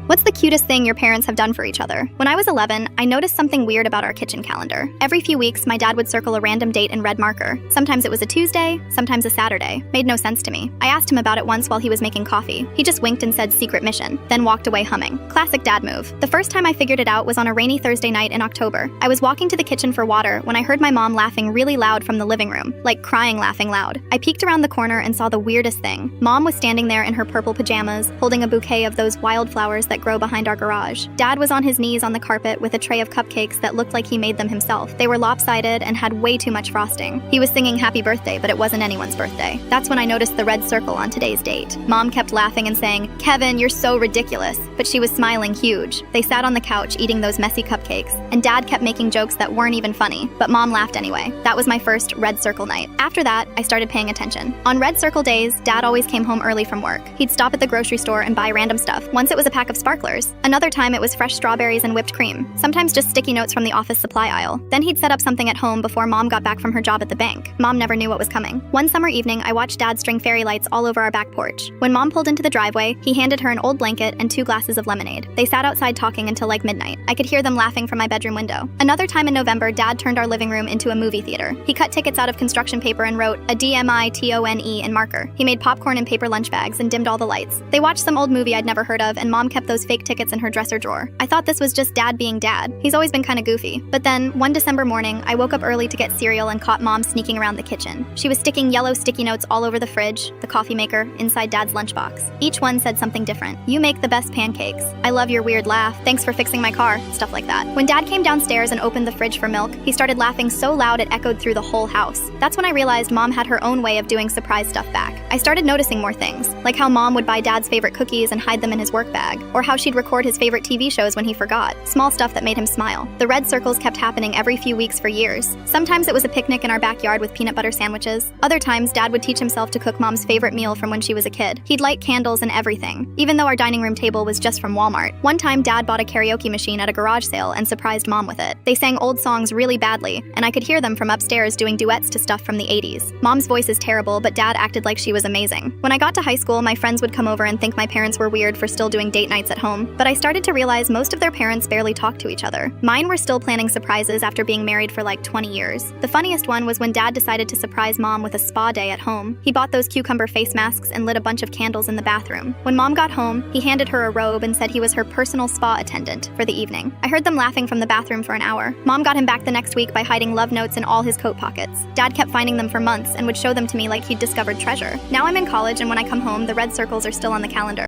What's the cutest thing your parents have done for each other? When I was 11, I noticed something weird about our kitchen calendar. Every few weeks, my dad would circle a random date in red marker. Sometimes it was a Tuesday, sometimes a Saturday. Made no sense to me. I asked him about it once while he was making coffee. He just winked and said secret mission, then walked away humming. Classic dad move. The first time I figured it out was on a rainy Thursday night in October. I was walking to the kitchen for water when I heard my mom laughing really loud from the living room, like crying laughing loud. I peeked around the corner and saw the weirdest thing. Mom was standing there in her purple pajamas, holding a bouquet of those wildflowers that grow behind our garage. Dad was on his knees on the carpet with a tray of cupcakes that looked like he made them himself. They were lopsided and had way too much frosting. He was singing happy birthday, but it wasn't anyone's birthday. That's when I noticed the red circle on today's date. Mom kept laughing and saying, "Kevin, you're so ridiculous," but she was smiling huge. They sat on the couch eating those messy cupcakes, and Dad kept making jokes that weren't even funny, but Mom laughed anyway. That was my first red circle night. After that, I started paying attention. On red circle days, Dad always came home early from work. He'd stop at the grocery store and buy random stuff. Once it was a pack of sparklers. Another time it was fresh strawberries and whipped cream. Sometimes just sticky notes from the office supply aisle. Then he'd set up something at home before Mom got back from her job at the bank. Mom never knew what was coming. One summer evening, I watched Dad string fairy lights all over our back porch. When Mom pulled into the driveway, he handed her an old blanket and 2 glasses of lemonade. They sat outside talking until like midnight. I could hear them laughing from my bedroom window. Another time in November, Dad turned our living room into a movie theater. He cut tickets out of construction paper and wrote a DMITONE in marker. He made popcorn in paper lunch bags and dimmed all the lights. They watched some old movie I'd never heard of, and Mom kept those fake tickets in her dresser drawer. I thought this was just Dad being Dad. He's always been kinda goofy. But then, one December morning, I woke up early to get cereal and caught Mom sneaking around the kitchen. She was sticking yellow sticky notes all over the fridge, the coffee maker, inside Dad's lunchbox. Each one said something different. "You make the best pancakes. I love your weird laugh. Thanks for fixing my car." Stuff like that. When Dad came downstairs and opened the fridge for milk, he started laughing so loud it echoed through the whole house. That's when I realized Mom had her own way of doing surprise stuff back. I started noticing more things, like how Mom would buy Dad's favorite cookies and hide them in his work bag, or how she'd record his favorite TV shows when he forgot. Small stuff that made him smile. The red circles kept happening every few weeks for years. Sometimes it was a picnic in our backyard with peanut butter sandwiches. Other times, Dad would teach himself to cook Mom's favorite meal from when she was a kid. He'd light candles and everything, even though our dining room table was just from Walmart. One time, Dad bought a karaoke machine at a garage sale and surprised Mom with it. They sang old songs really badly, and I could hear them from upstairs doing duets to stuff from the 80s. Mom's voice is terrible, but Dad acted like she was amazing. When I got to high school, my friends would come over and think my parents were weird for still doing date nights at home, but I started to realize most of their parents barely talked to each other. Mine were still planning surprises after being married for like 20 years. The funniest one was when Dad decided to surprise Mom with a spa day at home. He bought those cucumber face masks and lit a bunch of candles in the bathroom. When Mom got home, he handed her a robe and said he was her personal spa attendant for the evening. I heard them laughing from the bathroom for an hour. Mom got him back the next week by hiding love notes in all his coat pockets. Dad kept finding them for months and would show them to me like he'd discovered treasure. Now I'm in college, and when I come home, the red circles are still on the calendar.